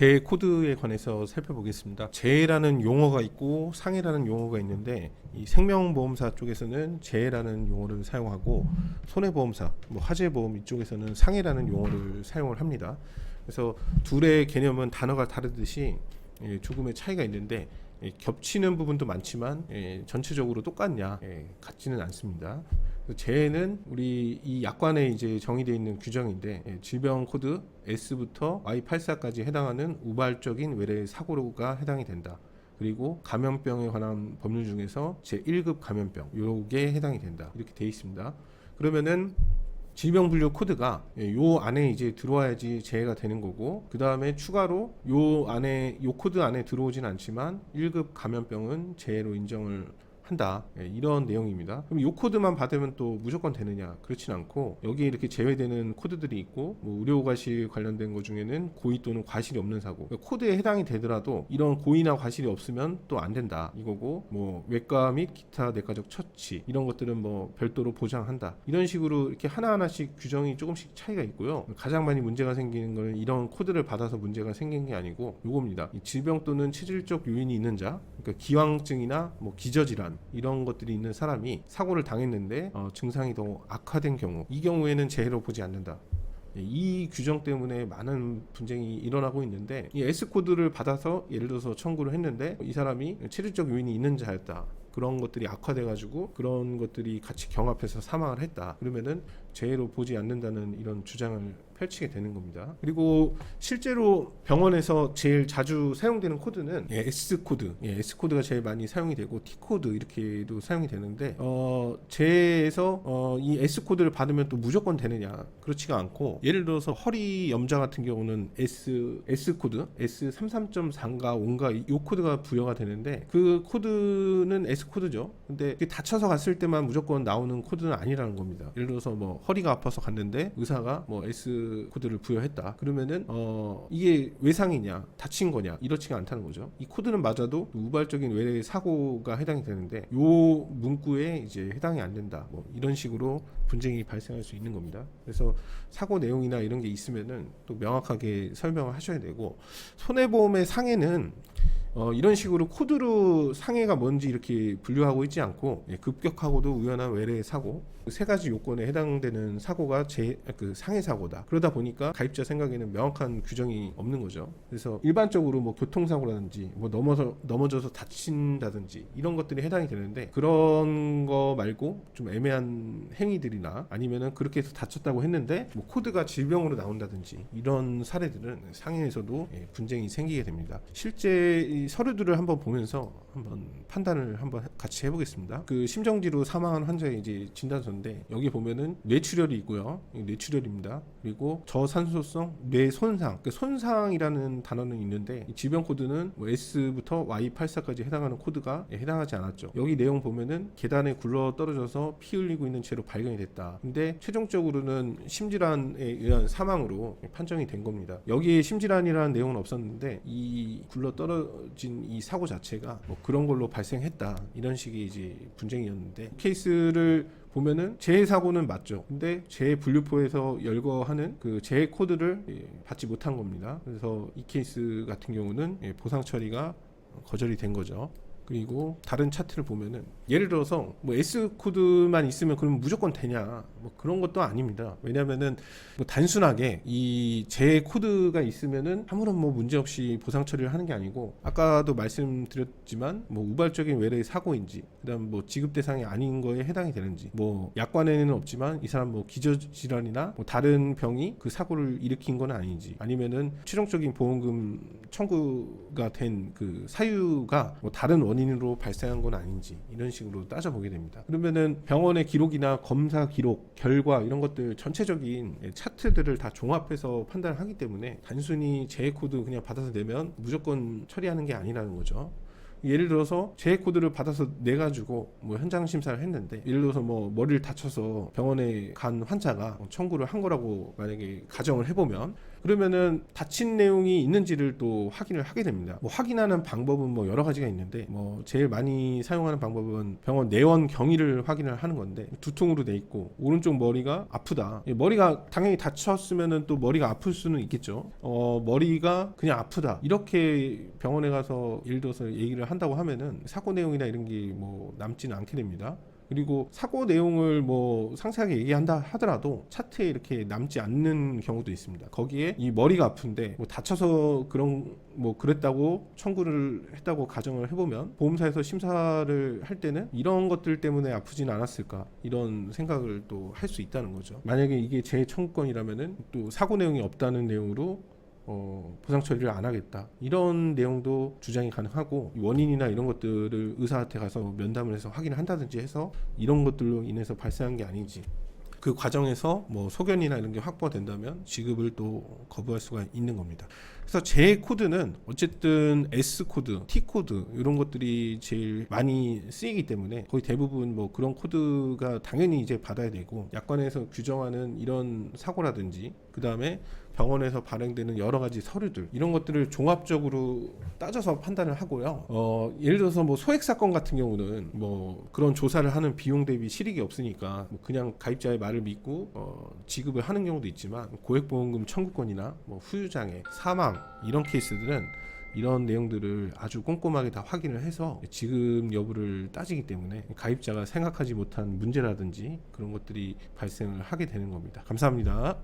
재해 코드에 관해서 살펴보겠습니다. 재해라는 용어가 있고 상해라는 용어가 있는데, 이 생명보험사 쪽에서는 재해라는 용어를 사용하고, 손해보험사, 화재보험 이쪽에서는 상해라는 용어를 사용을 합니다. 그래서 둘의 개념은 단어가 다르듯이 조금의 차이가 있는데, 겹치는 부분도 많지만 전체적으로 똑같냐, 같지는 않습니다. 재해는 우리 이 약관에 이제 정의되어 있는 규정인데, 질병 코드 S부터 Y84까지 해당하는 우발적인 외래 사고가 해당이 된다. 그리고 감염병에 관한 법률 중에서 제1급 감염병 요게 해당이 된다. 이렇게 되어 있습니다. 그러면은 질병 분류 코드가 요 안에 이제 들어와야지 재해가 되는 거고, 그 다음에 추가로 요 코드 안에 들어오진 않지만 1급 감염병은 재해로 인정을 한다, 이런 내용입니다. 그럼 이 코드만 받으면 또 무조건 되느냐? 그렇진 않고, 여기에 이렇게 제외되는 코드들이 있고, 의료과실 관련된 것 중에는 고의 또는 과실이 없는 사고, 그러니까 코드에 해당이 되더라도 이런 고의나 과실이 없으면 또 안 된다 이거고, 외과 및 기타 내과적 처치 이런 것들은 별도로 보장한다, 이런 식으로 이렇게 하나하나씩 규정이 조금씩 차이가 있고요. 가장 많이 문제가 생기는 건 이런 코드를 받아서 문제가 생긴 게 아니고 요겁니다. 이 질병 또는 체질적 요인이 있는 자, 그러니까 기왕증이나 기저질환 이런 것들이 있는 사람이 사고를 당했는데 증상이 더 악화된 경우, 이 경우에는 재해로 보지 않는다. 이 규정 때문에 많은 분쟁이 일어나고 있는데, 이 S코드를 받아서 예를 들어서 청구를 했는데 이 사람이 체질적 요인이 있는 자였다, 그런 것들이 악화돼 가지고 그런 것들이 같이 경합해서 사망을 했다, 그러면은 재해로 보지 않는다는 이런 주장을 펼치게 되는 겁니다. 그리고 실제로 병원에서 제일 자주 사용되는 코드는 S코드, S코드가 제일 많이 사용이 되고 T코드 이렇게도 사용이 되는데, 재해에서 이 S코드를 받으면 또 무조건 되느냐? 그렇지가 않고, 예를 들어서 허리 염좌 같은 경우는 S코드 S33.4인가 5인가 이 코드가 부여가 되는데, 그 코드는 S코드죠. 근데 다쳐서 갔을 때만 무조건 나오는 코드는 아니라는 겁니다. 예를 들어서 허리가 아파서 갔는데 의사가 S 코드를 부여했다, 그러면은 이게 외상이냐 다친 거냐 이렇지가 않다는 거죠. 이 코드는 맞아도 우발적인 외래 사고가 해당이 되는데 요 문구에 이제 해당이 안 된다, 이런 식으로 분쟁이 발생할 수 있는 겁니다. 그래서 사고 내용이나 이런 게 있으면은 또 명확하게 설명을 하셔야 되고, 손해보험의 상해는 이런 식으로 코드로 상해가 뭔지 이렇게 분류하고 있지 않고, 급격하고도 우연한 외래 사고, 세 가지 요건에 해당되는 사고가 상해 사고다. 그러다 보니까 가입자 생각에는 명확한 규정이 없는 거죠. 그래서 일반적으로 교통사고라든지 넘어져서 다친다든지 이런 것들이 해당이 되는데, 그런 거 말고 좀 애매한 행위들이나 아니면은 그렇게 해서 다쳤다고 했는데 코드가 질병으로 나온다든지 이런 사례들은 상해에서도 분쟁이 생기게 됩니다. 실제 이 서류들을 한번 보면서 한번 판단을 한번 같이 해보겠습니다. 그 심정지로 사망한 환자의 이제 진단서인데, 여기 보면은 뇌출혈이 있고요. 뇌출혈입니다. 그리고 저산소성 뇌 손상, 그 손상이라는 단어는 있는데 이 질병 코드는 S부터 Y84까지 해당하는 코드가 해당하지 않았죠. 여기 내용 보면은 계단에 굴러 떨어져서 피 흘리고 있는 채로 발견이 됐다. 근데 최종적으로는 심질환에 의한 사망으로 판정이 된 겁니다. 여기에 심질환이라는 내용은 없었는데 이 굴러 떨어진 이 사고 자체가 그런 걸로 발생했다, 이런 식의 이제 분쟁이었는데, 케이스를 보면은 재해 사고는 맞죠. 근데 재해 분류표에서 열거하는 그 재해 코드를 받지 못한 겁니다. 그래서 이 케이스 같은 경우는 보상 처리가 거절이 된 거죠. 그리고 다른 차트를 보면은 예를 들어서 S 코드만 있으면 그러면 무조건 되냐, 그런 것도 아닙니다. 왜냐면은 단순하게 이 재해 코드가 있으면은 아무런 문제 없이 보상 처리를 하는 게 아니고, 아까도 말씀드렸지만 우발적인 외래 사고인지, 그다음 지급 대상이 아닌 거에 해당이 되는지, 약관에는 없지만 이 사람 기저질환이나 다른 병이 그 사고를 일으킨 건 아닌지, 아니면은 최종적인 보험금 청구가 된 그 사유가 다른 원인으로 발생한 건 아닌지, 이런 식으로 따져보게 됩니다. 그러면은 병원의 기록이나 검사 기록, 결과 이런 것들 전체적인 차트들을 다 종합해서 판단을 하기 때문에 단순히 재해 코드 그냥 받아서 내면 무조건 처리하는 게 아니라는 거죠. 예를 들어서 재해 코드를 받아서 내가지고 현장 심사를 했는데, 예를 들어서 머리를 다쳐서 병원에 간 환자가 청구를 한 거라고 만약에 가정을 해보면, 그러면은 다친 내용이 있는지를 또 확인을 하게 됩니다. 뭐 확인하는 방법은 뭐 여러 가지가 있는데 뭐 제일 많이 사용하는 방법은 병원 내원 경위를 확인을 하는 건데 두통으로 돼 있고 오른쪽 머리가 아프다. 머리가 당연히 다쳤으면은 또 머리가 아플 수는 있겠죠. 머리가 그냥 아프다. 이렇게 병원에 가서 예를 들어서 얘기를 한다고 하면은 사고 내용이나 이런 게 뭐 남지는 않게 됩니다. 그리고 사고 내용을 뭐 상세하게 얘기한다 하더라도 차트에 이렇게 남지 않는 경우도 있습니다. 거기에 이 머리가 아픈데 뭐 다쳐서 그런 뭐 그랬다고 청구를 했다고 가정을 해보면 보험사에서 심사를 할 때는 이런 것들 때문에 아프진 않았을까 이런 생각을 또 할 수 있다는 거죠. 만약에 이게 제 청구권이라면은 또 사고 내용이 없다는 내용으로 보상 처리를 안 하겠다 이런 내용도 주장이 가능하고 원인이나 이런 것들을 의사한테 가서 면담을 해서 확인을 한다든지 해서 이런 것들로 인해서 발생한 게 아닌지 그 과정에서 뭐 소견이나 이런 게 확보가 된다면 지급을 또 거부할 수가 있는 겁니다. 그래서 제 코드는 어쨌든 S 코드, T 코드 이런 것들이 제일 많이 쓰이기 때문에 거의 대부분 뭐 그런 코드가 당연히 이제 받아야 되고 약관에서 규정하는 이런 사고라든지 그 다음에 병원에서 발행되는 여러 가지 서류들 이런 것들을 종합적으로 따져서 판단을 하고요. 예를 들어서 뭐 소액 사건 같은 경우는 뭐 그런 조사를 하는 비용 대비 실익이 없으니까 뭐 그냥 가입자의 말을 믿고 지급을 하는 경우도 있지만 고액보험금 청구권이나 뭐 후유장애, 사망 이런 케이스들은 이런 내용들을 아주 꼼꼼하게 다 확인을 해서 지급 여부를 따지기 때문에 가입자가 생각하지 못한 문제라든지 그런 것들이 발생을 하게 되는 겁니다. 감사합니다.